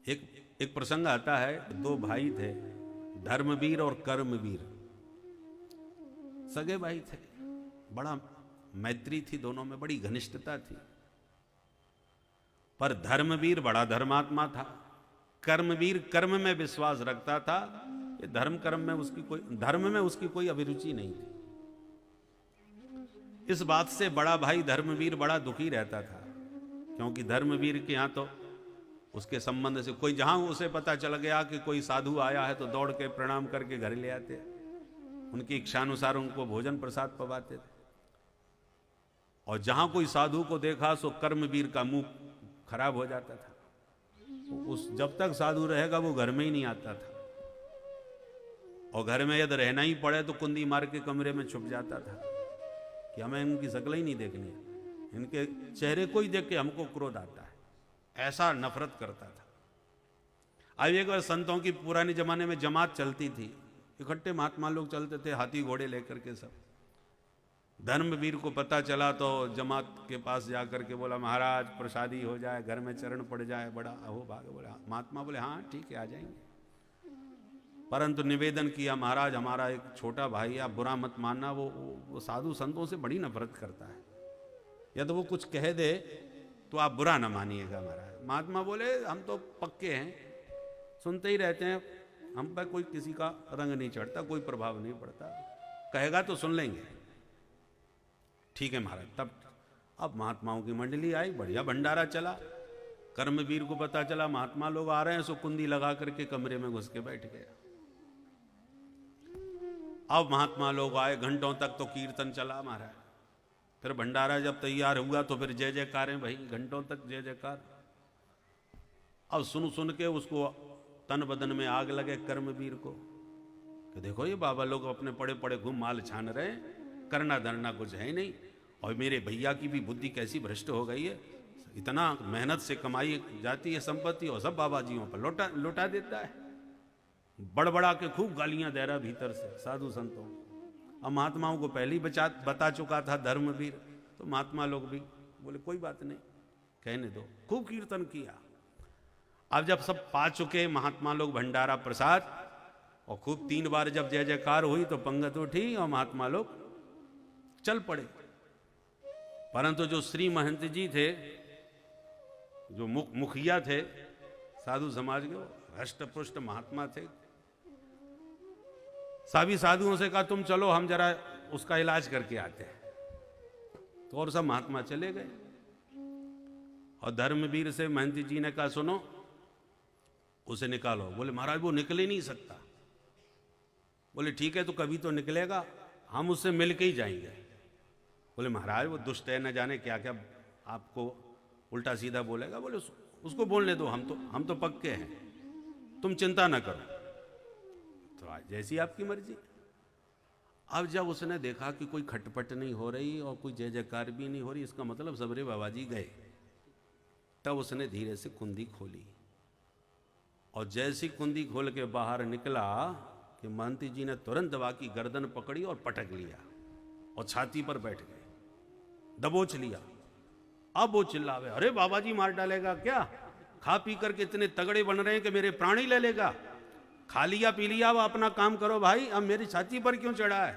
एक एक प्रसंग आता है, दो भाई थे, धर्मवीर और कर्मवीर, सगे भाई थे। बड़ा मैत्री थी दोनों में, बड़ी घनिष्ठता थी। पर धर्मवीर बड़ा धर्मात्मा था, कर्मवीर कर्म में विश्वास रखता था। ये धर्म में उसकी कोई अभिरुचि नहीं थी। इस बात से बड़ा भाई धर्मवीर बड़ा दुखी रहता था, क्योंकि धर्मवीर के यहाँ तो उसके संबंध से कोई, जहां उसे पता चल गया कि कोई साधु आया है तो दौड़ के प्रणाम करके घर ले आते, उनकी इच्छानुसार उनको भोजन प्रसाद पवाते थे। और जहां कोई साधु को देखा सो कर्मवीर का मुंह खराब हो जाता था। उस जब तक साधु रहेगा वो घर में ही नहीं आता था, और घर में यदि रहना ही पड़े तो कुंदी मार के कमरे में छुप जाता था कि हमें इनकी शक्ल ही नहीं देखनी है, इनके चेहरे को ही देख के हमको क्रोध आता है, ऐसा नफरत करता था। अब एक बार संतों की पुराने जमाने में जमात चलती थी, इकट्ठे महात्मा लोग चलते थे हाथी घोड़े लेकर के सब। धर्मवीर को पता चला तो जमात के पास जाकर के बोला, महाराज प्रसादी हो जाए, घर में चरण पड़ जाए, बड़ा अहो भाग। बोला महात्मा बोले हाँ ठीक है आ जाएंगे, परंतु निवेदन किया, महाराज हमारा एक छोटा भाई, आप बुरा मत मानना, वो साधु संतों से बड़ी नफरत करता है, यदि वो कुछ कह दे तो आप बुरा ना मानिएगा महाराज। महात्मा बोले हम तो पक्के हैं, सुनते ही रहते हैं, हम पर कोई किसी का रंग नहीं चढ़ता, कोई प्रभाव नहीं पड़ता, कहेगा तो सुन लेंगे। ठीक है महाराज। तब अब महात्माओं की मंडली आई, बढ़िया भंडारा चला। कर्मवीर को पता चला महात्मा लोग आ रहे हैं, सो कुंदी लगा करके कमरे में घुस के बैठ गया। अब महात्मा लोग आए, घंटों तक तो कीर्तन चला महाराज। फिर भंडारा जब तैयार हुआ तो फिर जय जयकार है भाई, घंटों तक जय जयकार। अब सुन के उसको तन बदन में आग लगे कर्मवीर को, कि देखो ये बाबा लोग अपने पड़े पड़े घूम माल छान रहे, करना धरना कुछ है ही नहीं, और मेरे भैया की भी बुद्धि कैसी भ्रष्ट हो गई है, इतना मेहनत से कमाई जाती है संपत्ति और सब बाबा जियों पर लौटा देता है। बड़बड़ा के खूब गालियां दे रहा भीतर से साधु संतों। अब महात्माओं को पहले ही बता चुका था धर्मवीर, तो महात्मा लोग भी बोले कोई बात नहीं, कहने दो। खूब कीर्तन किया। अब जब सब पा चुके महात्मा लोग भंडारा प्रसाद, और खूब 3 बार जब जय जयकार हुई तो पंगत उठी और महात्मा लोग चल पड़े। परंतु जो श्री महंत जी थे, जो मुखिया थे साधु समाज के, हष्ट पुष्ट महात्मा थे, सभी साधुओं से कहा तुम चलो हम जरा उसका इलाज करके आते हैं। तो और सब महात्मा चले गए, और धर्मवीर से महंत जी ने कहा सुनो उसे निकालो। बोले महाराज वो निकल ही नहीं सकता। बोले ठीक है तो कभी तो निकलेगा, हम उससे मिल के ही जाएंगे। बोले महाराज वो दुष्ट है, न जाने क्या क्या आपको उल्टा सीधा बोलेगा। बोले उसको बोलने दो, हम तो पक्के हैं, तुम चिंता ना करो। तो आज जैसी आपकी मर्जी। अब जब उसने देखा कि कोई खटपट नहीं हो रही और कोई जय जयकार भी नहीं हो रही, इसका मतलब सबरे बाबा जी गए, तब उसने धीरे से कुंदी खोली, और जैसी कुंदी खोल के बाहर निकला कि महंत जी ने तुरंत दबा की गर्दन पकड़ी और पटक लिया, और छाती पर बैठ गए, दबोच लिया। अब वो चिल्लावे, अरे बाबा जी मार डालेगा क्या, खा पी करके इतने तगड़े बन रहे हैं कि मेरे प्राण ही ले लेगा, खा लिया पी लिया, वो अपना काम करो भाई, अब मेरी छाती पर क्यों चढ़ा है।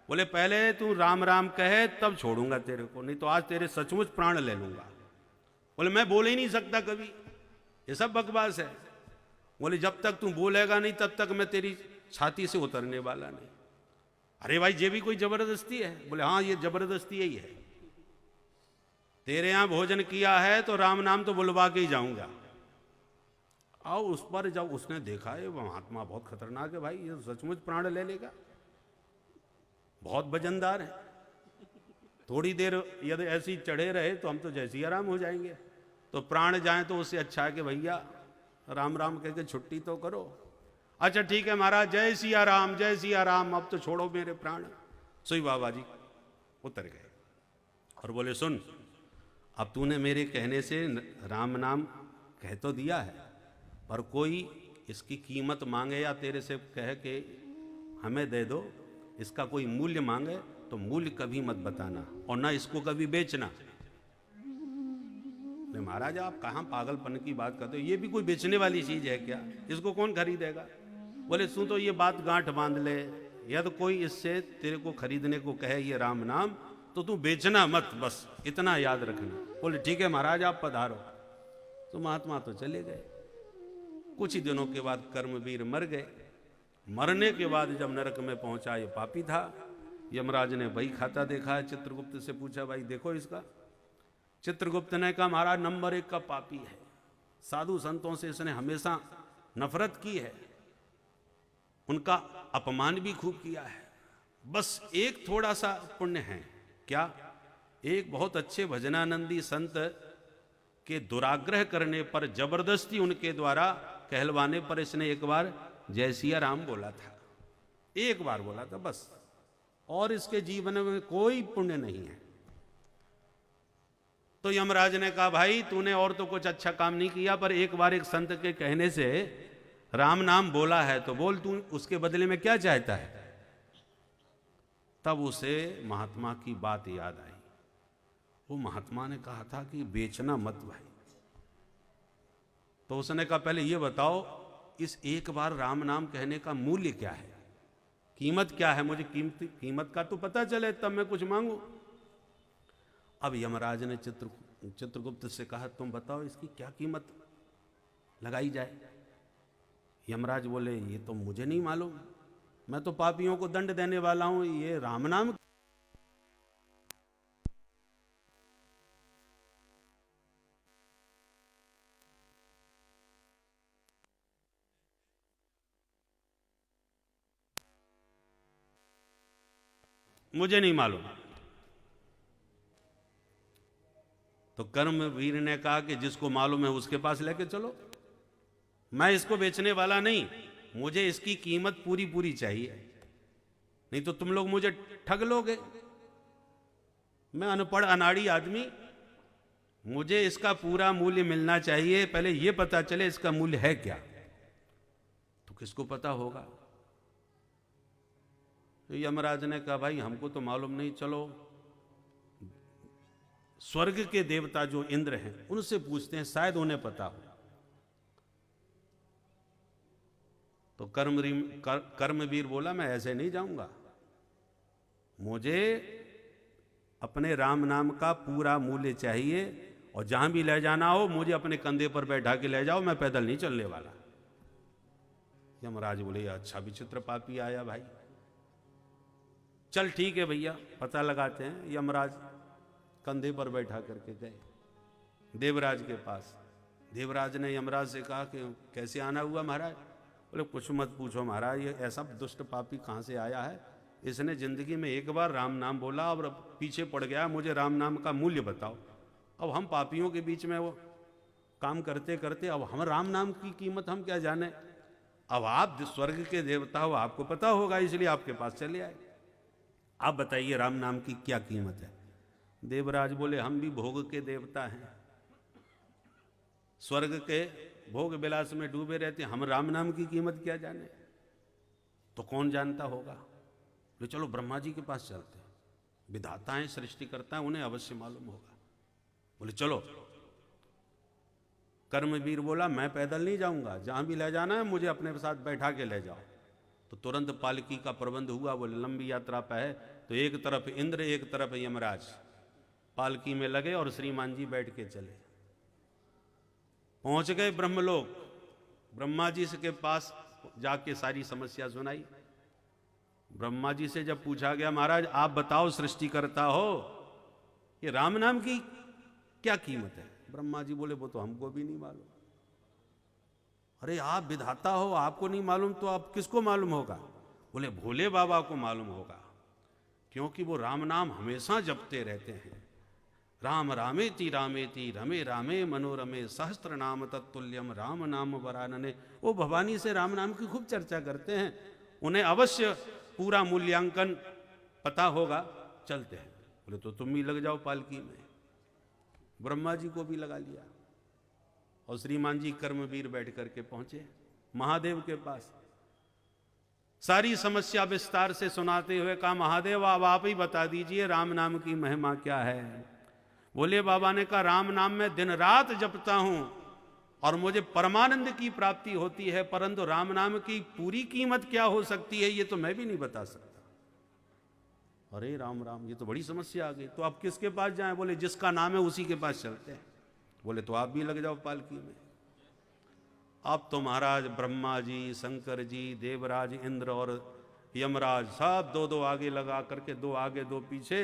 बोले पहले तू राम राम कहे तब छोड़ूंगा तेरे को, नहीं तो आज तेरे सचमुच प्राण ले लूंगा। बोले मैं बोल ही नहीं सकता कभी, ये सब बकवास है। बोले जब तक तू बोलेगा नहीं तब तक मैं तेरी छाती से उतरने वाला नहीं। अरे भाई ये भी कोई जबरदस्ती है। बोले हाँ ये जबरदस्ती ही है, तेरे यहां भोजन किया है तो राम नाम तो बुलवा के ही जाऊंगा। और उस पर जब उसने देखा है वो महात्मा बहुत खतरनाक है भाई, ये सचमुच प्राण ले लेगा, बहुत वजनदार है, थोड़ी देर यदि ऐसी चढ़े रहे तो हम तो जैसे ही आराम हो जाएंगे, तो प्राण जाए तो उससे अच्छा है कि भैया राम राम कह के छुट्टी तो करो। अच्छा ठीक है महाराज, जय सिया राम जय सिया राम, अब तो छोड़ो मेरे प्राण। सोई बाबा जी उतर गए और बोले सुन, अब तूने मेरे कहने से राम नाम कह तो दिया है, पर कोई इसकी कीमत मांगे या तेरे से कहे कि हमें दे दो, इसका कोई मूल्य मांगे तो मूल्य कभी मत बताना, और ना इसको कभी बेचना। बोले महाराज आप कहाँ पागलपन की बात करते हो, ये भी कोई बेचने वाली चीज है क्या, इसको कौन खरीदेगा। बोले तू तो ये बात गांठ बांध ले, या तो कोई इससे तेरे को खरीदने को कहे ये राम नाम तो तू बेचना मत, बस इतना याद रखना। बोले ठीक है महाराज आप पधारो। तो महात्मा तो चले गए। कुछ ही दिनों के बाद कर्मवीर मर गए। मरने के बाद जब नरक में पहुंचा, ये पापी था। यमराज ने बही खाता देखा है, चित्रगुप्त से पूछा भाई देखो इसका। चित्रगुप्त ने कहा महाराज नंबर 1 का पापी है, साधु संतों से इसने हमेशा नफरत की है, उनका अपमान भी खूब किया है। बस एक थोड़ा सा पुण्य है, क्या, एक बहुत अच्छे भजनानंदी संत के दुराग्रह करने पर, जबरदस्ती उनके द्वारा कहलवाने पर इसने एक बार जय सिया राम बोला था, एक बार बोला था बस, और इसके जीवन में कोई पुण्य नहीं है। तो यमराज ने कहा भाई तूने और तो कुछ अच्छा काम नहीं किया, पर एक बार एक संत के कहने से राम नाम बोला है तो बोल, तू उसके बदले में क्या चाहता है। तब उसे महात्मा की बात याद आई। वो महात्मा ने कहा था कि बेचना मत भाई। तो उसने कहा पहले ये बताओ इस एक बार राम नाम कहने का मूल्य क्या है, कीमत क्या है, मुझे कीमत का तो पता चले तब मैं कुछ मांगू। अब यमराज ने चित्रगुप्त से कहा तुम बताओ इसकी क्या कीमत लगाई जाए। यमराज बोले ये तो मुझे नहीं मालूम, मैं तो पापियों को दंड देने वाला हूं, ये राम नाम मुझे नहीं मालूम। तो कर्मवीर ने कहा कि जिसको मालूम है उसके पास लेके चलो, मैं इसको बेचने वाला नहीं, मुझे इसकी कीमत पूरी पूरी चाहिए, नहीं तो तुम लोग मुझे ठग लोगे। मैं अनपढ़ अनाड़ी आदमी, मुझे इसका पूरा मूल्य मिलना चाहिए, पहले यह पता चले इसका मूल्य है क्या। तो किसको पता होगा। तो यमराज ने कहा भाई हमको तो मालूम नहीं, चलो स्वर्ग के देवता जो इंद्र हैं उनसे पूछते हैं, शायद उन्हें पता हो। तो कर्मवीर बोला मैं ऐसे नहीं जाऊंगा, मुझे अपने राम नाम का पूरा मूल्य चाहिए, और जहां भी ले जाना हो मुझे अपने कंधे पर बैठा के ले जाओ, मैं पैदल नहीं चलने वाला। यमराज बोले अच्छा विचित्र पापी आया भाई, चल ठीक है भैया पता लगाते हैं। यमराज कंधे पर बैठा करके गए देवराज के पास। देवराज ने यमराज से कहा कि कैसे आना हुआ महाराज। बोले कुछ मत पूछो महाराज, ये ऐसा दुष्ट पापी कहाँ से आया है, इसने जिंदगी में एक बार राम नाम बोला और पीछे पड़ गया, मुझे राम नाम का मूल्य बताओ। अब हम पापियों के बीच में वो काम करते करते अब हम राम नाम की कीमत हम क्या जाने। अब आप स्वर्ग के देवता हो, आपको पता होगा, इसलिए आपके पास चले आए। आप बताइए राम नाम की क्या कीमत है। देवराज बोले हम भी भोग के देवता हैं, स्वर्ग के भोग विलास में डूबे रहते, हम राम नाम की कीमत क्या जाने। तो कौन जानता होगा। तो चलो ब्रह्मा जी के पास चलते हैं, विधाता हैं सृष्टिकर्ता हैं, उन्हें अवश्य मालूम होगा। बोले चलो। कर्मवीर बोला मैं पैदल नहीं जाऊंगा, जहां भी ले जाना है मुझे अपने साथ बैठा के ले जाओ। तो तुरंत पालकी का प्रबंध हुआ। वो लंबी यात्रा पे है तो एक तरफ इंद्र एक तरफ यमराज पालकी में लगे और श्रीमान जी बैठ के चले। पहुंच गए ब्रह्मलोक। ब्रह्मा जी के पास जाके सारी समस्या सुनाई। ब्रह्मा जी से जब पूछा गया महाराज आप बताओ सृष्टिकर्ता हो, ये राम नाम की क्या कीमत है। ब्रह्मा जी बोले वो तो हमको भी नहीं मालूम। अरे आप विधाता हो, आपको नहीं मालूम तो आप किसको मालूम होगा। बोले भोले बाबा को मालूम होगा, क्योंकि वो राम नाम हमेशा जपते रहते हैं। राम रामेति रमे रामे मनोरमे सहस्त्र नाम तत्तुल्यम राम नाम वरानने। वो भवानी से राम नाम की खूब चर्चा करते हैं, उन्हें अवश्य पूरा मूल्यांकन पता होगा, चलते हैं। बोले तो तुम भी लग जाओ पालकी में। ब्रह्मा जी को भी लगा लिया और श्रीमान जी कर्मवीर बैठ करके पहुंचे महादेव के पास। सारी समस्या विस्तार से सुनाते हुए कहा महादेव अब आप ही बता दीजिए राम नाम की महिमा क्या है। बोले बाबा ने कहा राम नाम में दिन रात जपता हूं और मुझे परमानंद की प्राप्ति होती है, परंतु राम नाम की पूरी कीमत क्या हो सकती है ये तो मैं भी नहीं बता सकता। अरे राम राम, ये तो बड़ी समस्या आ गई। तो आप किसके पास जाएं? बोले जिसका नाम है उसी के पास चलते हैं। बोले तो आप भी लग जाओ पालकी में। अब तो महाराज ब्रह्मा जी, शंकर जी, देवराज इंद्र और यमराज सब दो दो आगे लगा करके, दो आगे दो पीछे,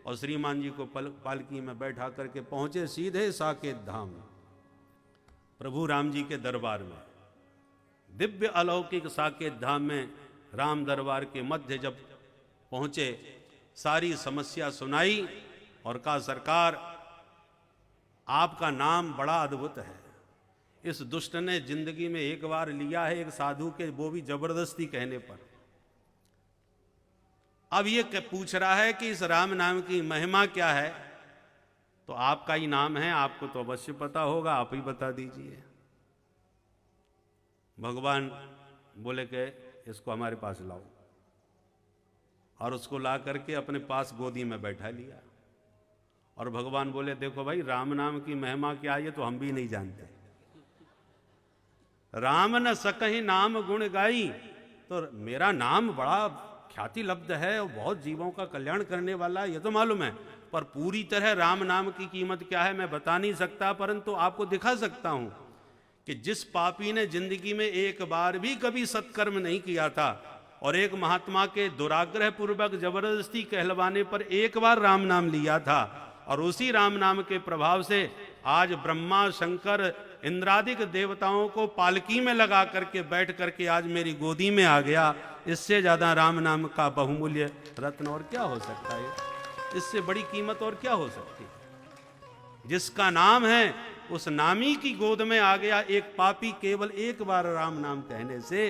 और श्रीमान जी को पालकी में बैठा करके पहुंचे सीधे साकेत धाम, प्रभु राम जी के दरबार में। दिव्य अलौकिक साकेत धाम में राम दरबार के मध्य जब पहुंचे, सारी समस्या सुनाई और कहा सरकार आपका नाम बड़ा अद्भुत है। इस दुष्ट ने जिंदगी में एक बार लिया है एक साधु के, वो भी जबरदस्ती कहने पर। अब ये पूछ रहा है कि इस राम नाम की महिमा क्या है। तो आपका ही नाम है, आपको तो अवश्य पता होगा, आप ही बता दीजिए। भगवान बोले कि इसको हमारे पास लाओ, और उसको ला करके अपने पास गोदी में बैठा लिया। और भगवान बोले देखो भाई, राम नाम की महिमा क्या है ये तो हम भी नहीं जानते। राम न सकहि नाम गुण गाई, तो मेरा नाम बड़ा ख्याति लब्ध है और बहुत जीवों का कल्याण करने वाला है, ये तो मालूम है, पर पूरी तरह राम नाम की कीमत क्या है मैं बता नहीं सकता। परंतु आपको दिखा सकता हूं कि जिस पापी ने जिंदगी में एक बार भी कभी सत्कर्म नहीं किया था और एक महात्मा के दुराग्रह पूर्वक जबरदस्ती कहलवाने पर एक बार राम नाम लिया था, और उसी राम नाम के प्रभाव से आज ब्रह्मा, शंकर, इंद्रादिक देवताओं को पालकी में लगा करके बैठ करके आज मेरी गोदी में आ गया, इससे ज्यादा राम नाम का बहुमूल्य रत्न और क्या हो सकता है? इससे बड़ी कीमत और क्या हो सकती है? जिसका नाम है उस नामी की गोद में आ गया एक पापी, केवल एक बार राम नाम कहने से।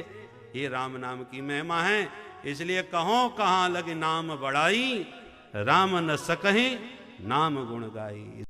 ये राम नाम की महिमा है। इसलिए कहो कहां लगे नाम बढ़ाई, राम न सकहि नाम गुण गाई।